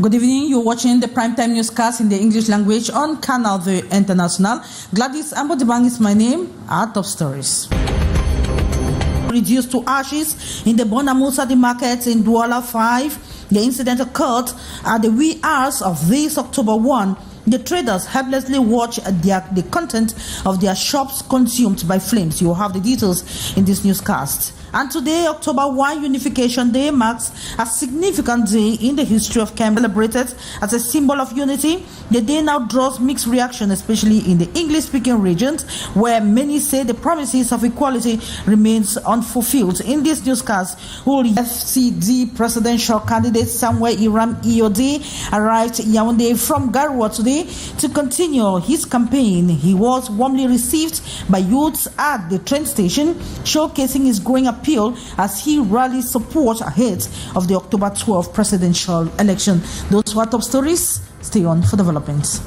Good evening. You're watching the primetime newscast in the English language on Canal V International. Gladys Ambodibang is my name. Our top stories. Reduced to ashes in the Bonamoussadi market in Douala 5. The incident occurred at the wee hours of this October 1. The traders helplessly watch the content of their shops consumed by flames. You will have the details in this newscast. And today, October 1 Unification Day, marks a significant day in the history of Cameroon, celebrated as a symbol of unity. The day now draws mixed reaction, especially in the English-speaking regions, where many say the promises of equality remains unfulfilled. In this newscast, FCD presidential candidate Samuel Iram Iode arrived in Yaoundé from Garoua today to continue his campaign. He was warmly received by youths at the train station, showcasing his growing appeal as he rallies support ahead of the October 12 presidential election. Those were top stories. Stay on for developments.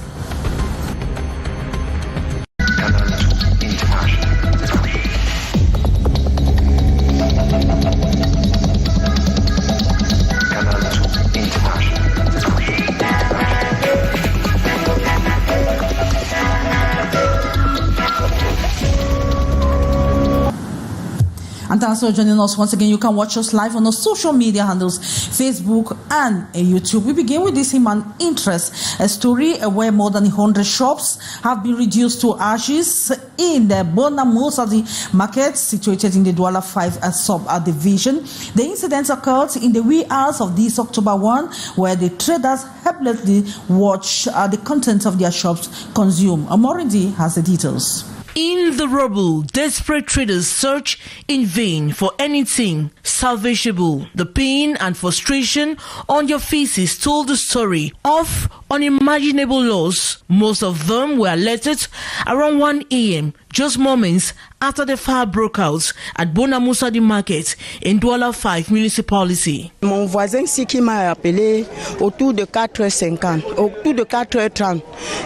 And thanks for joining us once again. You can watch us live on our social media handles, Facebook and YouTube. We begin with this human interest, a story where more than 100 shops have been reduced to ashes in the Bonamoussadi market situated in the Douala 5 sub-division. The incident occurred in the wee hours of this October 1, where the traders helplessly watch the contents of their shops consume. Amorindi has the details. In the rubble, desperate traders search in vain for anything salvageable. The pain and frustration on their faces told the story of unimaginable loss. Most of them were alerted around 1 a.m., just moments after the fire broke out at Bonamoussadi Market in Douala 5 municipality. Mon voisin ici qui m'a appelé autour de 4h50, autour de 4h30.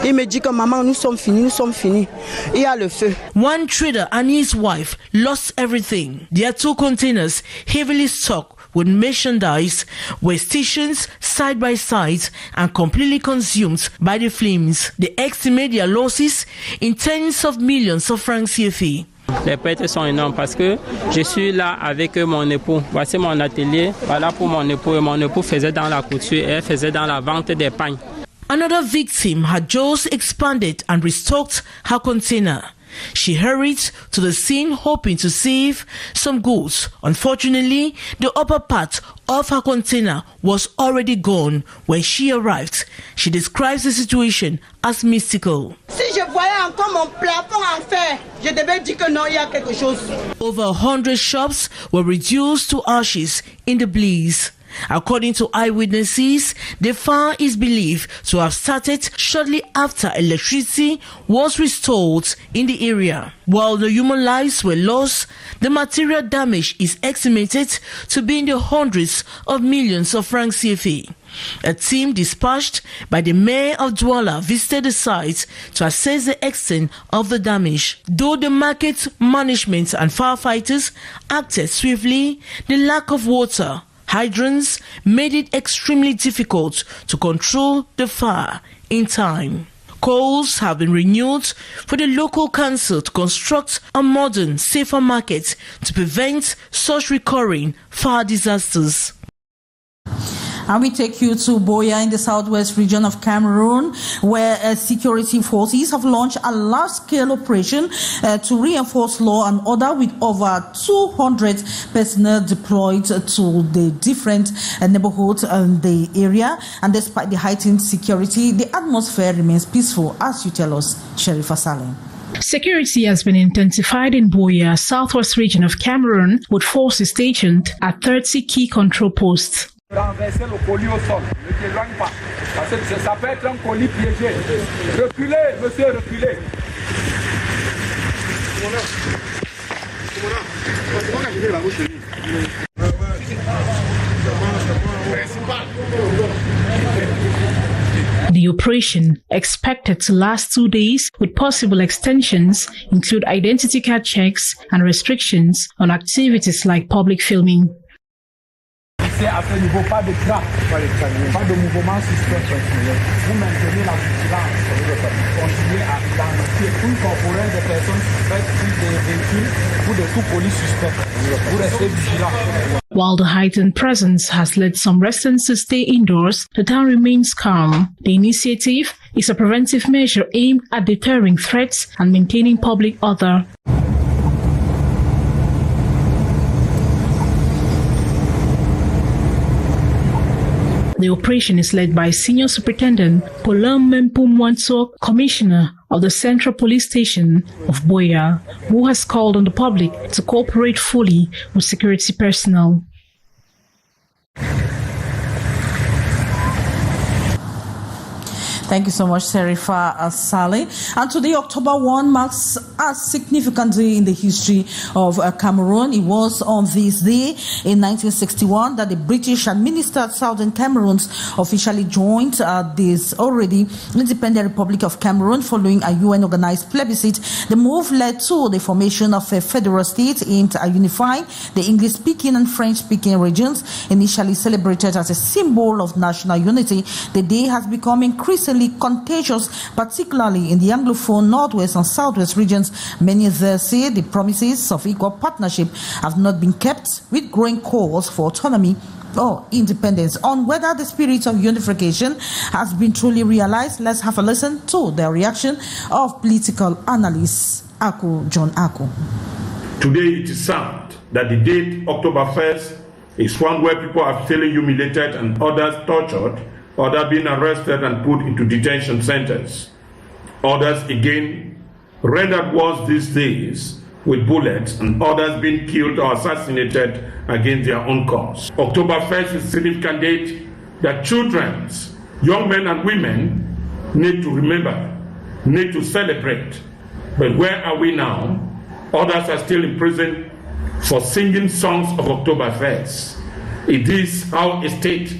Il me dit que maman, nous sommes finis. Il y a le feu. One trader and his wife lost everything. Their 2 containers, heavily stocked with merchandise, were stationed side by side and completely consumed by the flames. They estimate their losses in tens of millions of francs CFA. Les pertes sont énormes parce que je suis là avec mon époux. Voici mon atelier, voilà pour mon époux. Et mon époux faisait dans la couture et elle faisait dans la vente des pagnes. Another victim had just expanded and restocked her container. She hurried to the scene hoping to save some goods. Unfortunately, the upper part of her container was already gone when she arrived. She describes the situation as mystical. Si je voyais encore mon plafond en fer, je devais dire que non, il y a quelque chose. Over 100 shops were reduced to ashes in the blaze. According to eyewitnesses, the fire is believed to have started shortly after electricity was restored in the area. While the human lives were lost, the material damage is estimated to be in the hundreds of millions of francs CFA. A team dispatched by the mayor of Douala visited the site to assess the extent of the damage. Though the market management and firefighters acted swiftly, the lack of water hydrants made it extremely difficult to control the fire in time. Calls have been renewed for the local council to construct a modern, safer market to prevent such recurring fire disasters. And we take you to Boya in the southwest region of Cameroon, where security forces have launched a large-scale operation to reinforce law and order, with over 200 personnel deployed to the different neighborhoods in the area. And despite the heightened security, the atmosphere remains peaceful, as you tell us, Sherifa Saleh. Security has been intensified in Boya, southwest region of Cameroon, with forces stationed at 30 key control posts. Renverser le colis au sol, ne t'éloigne pas, parce que ça peut être un colis piégé. Reculez, monsieur, reculez. The operation, expected to last 2 days with possible extensions, include identity card checks and restrictions on activities like public filming. laisser à ce niveau pas de traces, pas de mouvement suspect. Vous maintenez la vigilance, continuez à identifier tout corporel des personnes suspectes, des véhicules ou de tout police suspect. Vous restez vigilant. While the heightened presence has led some residents to stay indoors, the town remains calm. The initiative is a preventive measure aimed at deterring threats and maintaining public order. The operation is led by Senior Superintendent Polam Mempumwanso, Commissioner of the Central Police Station of Buea, who has called on the public to cooperate fully with security personnel. Thank you so much, Serifa Saleh. And today, October 1 marks a significant day in the history of Cameroon. It was on this day in 1961 that the British-administered Southern Cameroon officially joined this already independent Republic of Cameroon following a UN-organized plebiscite. The move led to the formation of a federal state aimed at unifying the English-speaking and French-speaking regions. Initially celebrated as a symbol of national unity, the day has become increasingly contagious, particularly in the Anglophone Northwest and Southwest regions. Many there say the promises of equal partnership have not been kept, with growing calls for autonomy or independence. On whether the spirit of unification has been truly realized, let's have a listen to the reaction of political analyst John Aku. Today it is sad that the date October 1st is one where people are feeling humiliated and others tortured, others being arrested and put into detention centers. Others again rendered worse these days with bullets, and others being killed or assassinated against their own cause. October 1st is a significant date that children, young men and women need to remember, need to celebrate. But where are we now? Others are still in prison for singing songs of October 1st. Is this how a state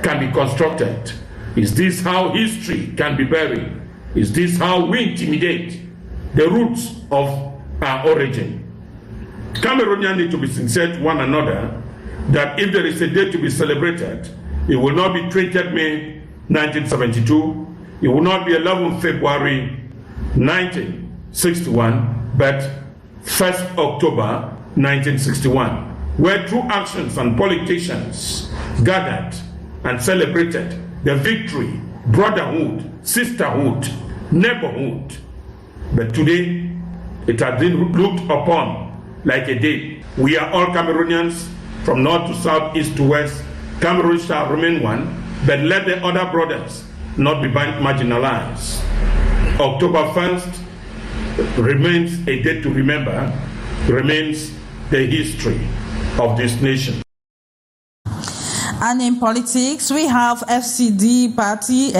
can be constructed? Is this how history can be buried? Is this how we intimidate the roots of our origin? Cameroonians need to be sincere to one another that if there is a day to be celebrated, it will not be 20th May 1972, it will not be 11th February 1961, but 1st October 1961, where true actions and politicians gathered and celebrated the victory, brotherhood, sisterhood, neighborhood. But today, it has been looked upon like a day. We are all Cameroonians, from north to south, east to west. Cameroon shall remain one, but let the other brothers not be marginalized. October 1st remains a day to remember, remains the history of this nation. And in politics, we have FCD party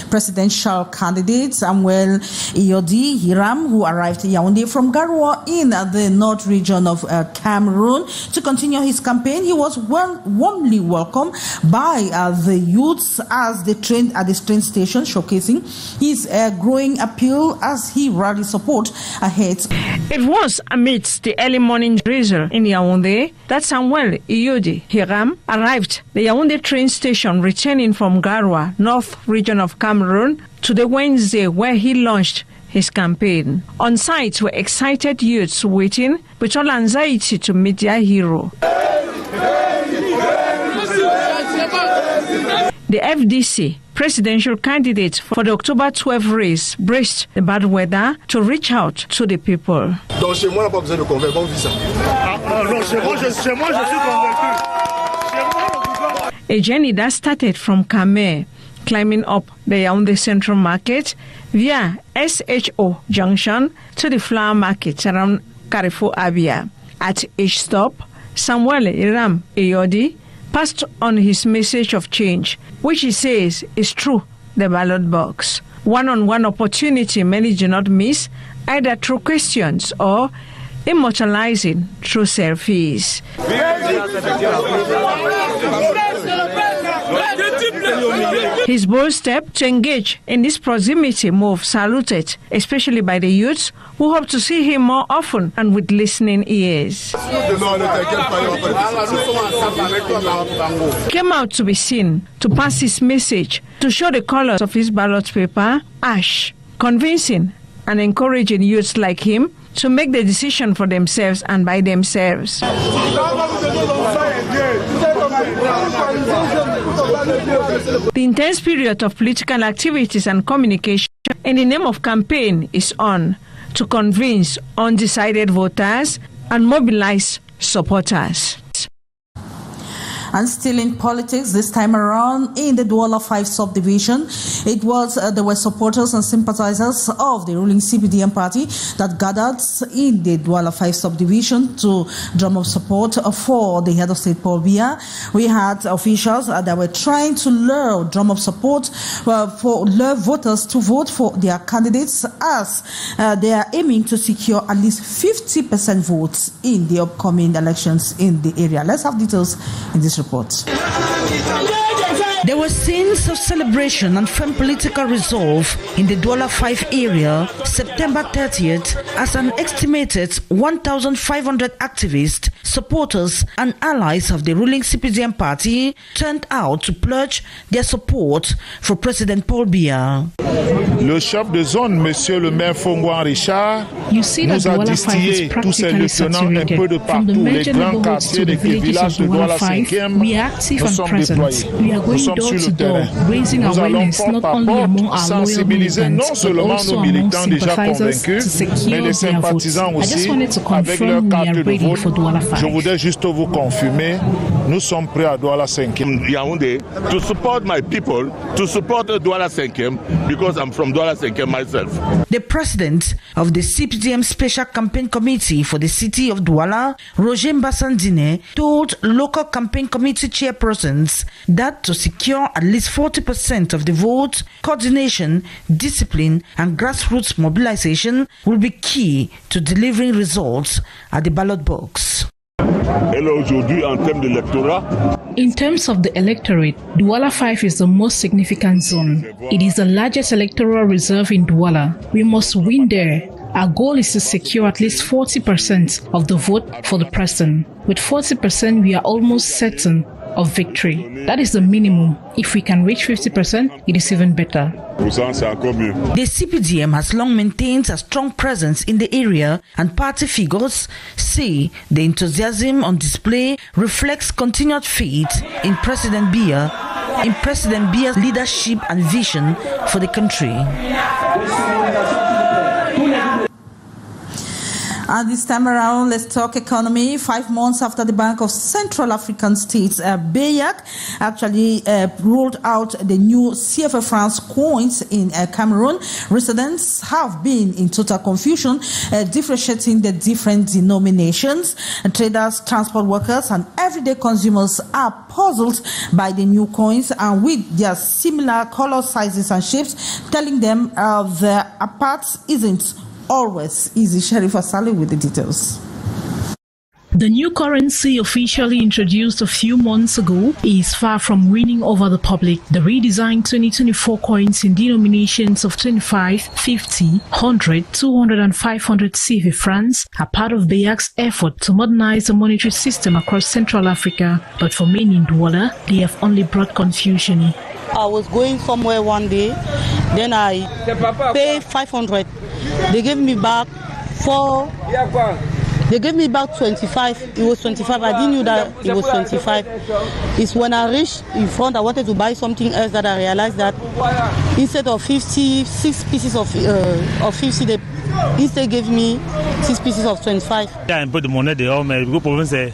presidential candidate Samuel Iyodi Hiram, who arrived in Yaoundé from Garoua in the north region of Cameroon to continue his campaign. He was warmly welcomed by the youths as they trained at the train station, showcasing his growing appeal as he rallied support ahead. It was amidst the early morning drizzle in Yaoundé that Samuel Iyodi Hiram arrived the Yaoundé train station, returning from Garoua, north region of Cameroon, to the Wednesday where he launched his campaign. On site were excited youths waiting with all anxiety to meet their hero. The FDC presidential candidate for the October 12 race braced the bad weather to reach out to the people. Donc chez moi, on n'a pas besoin de convaincre, on vit ça. Non, chez moi, je suis convaincu. A journey that started from Kameh, climbing up the Yaoundé Central Market via SHO Junction to the flower market around Carrefour Abia. At each stop, Samuel Hiram Iyodi passed on his message of change, which he says is through the ballot box. One-on-one opportunity many do not miss, either through questions or immortalizing through selfies. His bold step to engage in this proximity move saluted, especially by the youths who hope to see him more often and with listening ears. Came out to be seen, to pass his message, to show the colors of his ballot paper, ash, convincing and encouraging youths like him to make the decision for themselves and by themselves. The intense period of political activities and communication in the name of campaign is on to convince undecided voters and mobilize supporters. And still in politics, this time around in the Douala 5 subdivision, there were supporters and sympathizers of the ruling CPDM party that gathered in the Douala 5 subdivision to drum up support for the head of state, Paul Biya. We had officials that were trying to drum up support for voters to vote for their candidates, as they are aiming to secure at least 50% votes in the upcoming elections in the area. Let's have details in this report. There were scenes of celebration and firm political resolve in the Douala 5 area September 30th as an estimated 1,500 activists, supporters and allies of the ruling CPDM party turned out to pledge their support for President Paul Biya. Le chef de zone, Monsieur le maire Fongouan Richard, nous a distillé tous ces lieutenants un peu de partout, les grands quartiers des villages de Douala 5e. Nous sommes déployés. Nous sommes sur le terrain. Nous allons porte à porte sensibiliser non seulement nos militants déjà convaincus, mais les sympathisants aussi avec leur carte de vote. Je voudrais juste vous confirmer, nous sommes prêts à Douala 5e. Yaoundé, to support my people, to support Douala 5e, because I'm from Douala 5e myself. The president of the CPDM Special Campaign Committee for the city of Douala, Roger Mbassandine, told local campaign committee chairpersons that to secure at least 40% of the vote, coordination, discipline and grassroots mobilization will be key to delivering results at the ballot box. In terms of the electorate, Douala 5 is the most significant zone. It is the largest electoral reserve in Douala. We must win there. Our goal is to secure at least 40% of the vote for the president. With 40%, we are almost certain of victory. That is the minimum. If we can reach 50%, it is even better. The CPDM has long maintained a strong presence in the area, and party figures say the enthusiasm on display reflects continued faith in President Biya's leadership and vision for the country. And this time around, let's talk economy. 5 months after the Bank of Central African States, BEAC, actually rolled out the new CFA francs coins in Cameroon, residents have been in total confusion, differentiating the different denominations. Traders, transport workers, and everyday consumers are puzzled by the new coins and with their similar color, sizes, and shapes, telling them the apart isn't always easy. Sherifa Saleh with the details. The new currency, officially introduced a few months ago, is far from winning over the public. The redesigned 2024 coins in denominations of 25, 50, 100, 200 and 500 CFA francs are part of BEAC's effort to modernize the monetary system across Central Africa. But for many in Douala, they have only brought confusion. I was going somewhere one day, then I paid 500. They gave me back 25. It was 25. I didn't know that it was 25. It's when I reached in front, I wanted to buy something else that I realized that instead of 50, 6 pieces of 50, they instead gave me 6 pieces of 25.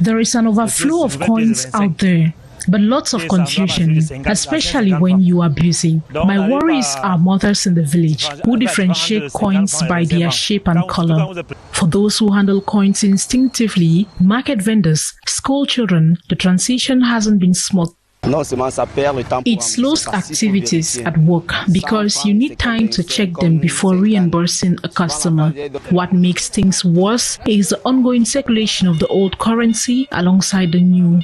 There is an overflow of coins out there, but lots of confusion, especially when you are busy. My worries are mothers in the village who differentiate coins by their shape and color. For those who handle coins instinctively, market vendors, school children, the transition hasn't been smooth. It slows activities at work because you need time to check them before reimbursing a customer. What makes things worse is the ongoing circulation of the old currency alongside the new.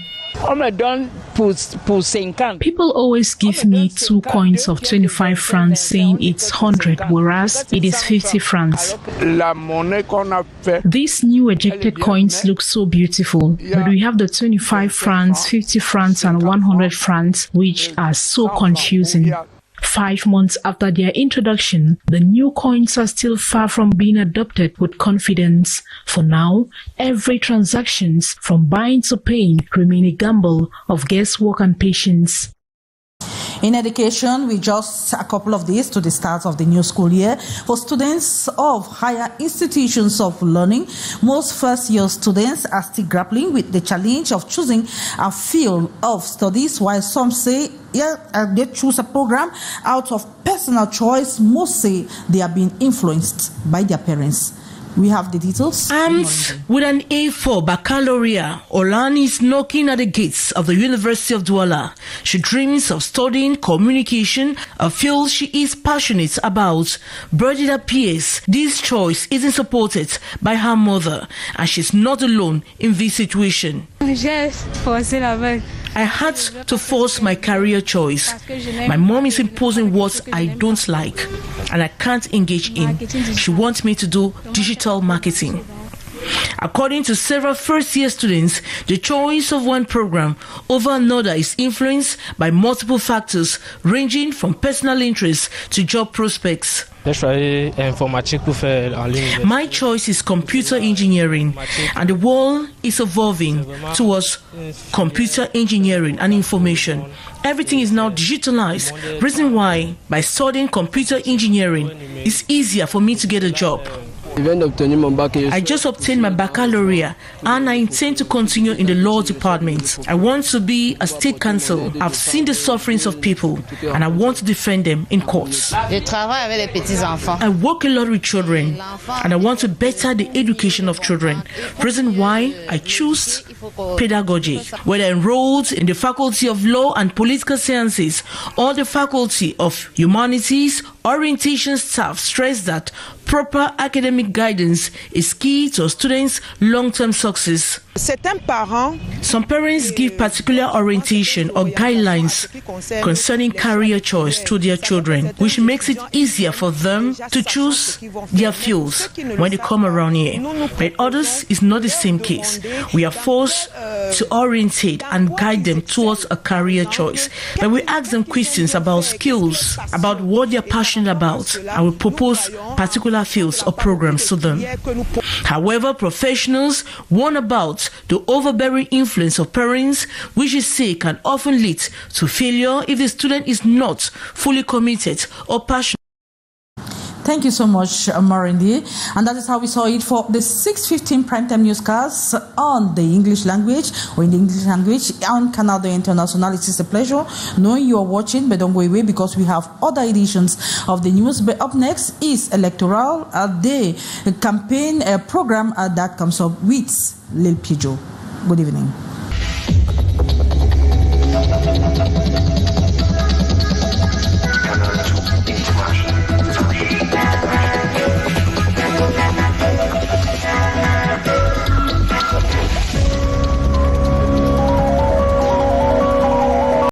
People always give me 2 coins of 25 francs saying it's 100, whereas it is 50 francs. These new ejected coins look so beautiful, but we have the 25 francs, 50 francs and 100 francs, which are so confusing. 5 months after their introduction, the new coins are still far from being adopted with confidence. For now, every transactions from buying to paying remain a gamble of guesswork and patience. In education, we just a couple of days to the start of the new school year. For students of higher institutions of learning, most first-year students are still grappling with the challenge of choosing a field of studies, while some say they choose a program out of personal choice. Most say they are being influenced by their parents. We have the details. Armed with an A4 baccalaureate, Olani is knocking at the gates of the University of Douala. She dreams of studying communication, a field she is passionate about. But it appears this choice isn't supported by her mother, and she's not alone in this situation. I had to force my career choice. My mom is imposing what I don't like and I can't engage in. She wants me to do digital marketing. According to several first-year students, the choice of one program over another is influenced by multiple factors ranging from personal interests to job prospects. My choice is computer engineering, and the world is evolving towards computer engineering and information. Everything is now digitalized, reason why by studying computer engineering, it's easier for me to get a job. I just obtained my baccalaureate and I intend to continue in the law department. I want to be a state counsel. I've seen the sufferings of people and I want to defend them in courts. I work a lot with children and I want to better the education of children. Reason why I choose pedagogy. Whether enrolled in the Faculty of Law and Political Sciences or the Faculty of Humanities, orientation staff stress that proper academic guidance is key to a student's long-term success. Some parents give particular orientation or guidelines concerning career choice to their children, which makes it easier for them to choose their fields when they come around here. But others is not the same case. We are forced to orientate and guide them towards a career choice. But we ask them questions about skills, about what they are passionate about, and we propose particular fields or programs to them. However, professionals warn about the overbearing influence of parents, which is say can often lead to failure if the student is not fully committed or passionate. Thank you so much, Marindi. And that is how we saw it for the 6:15 primetime newscast on the English language, or in the English language on Canal de International. It is a pleasure knowing you are watching, but don't go away because we have other editions of the news. But up next is Electoral Day campaign program that comes up with Lil Pijo. Good evening.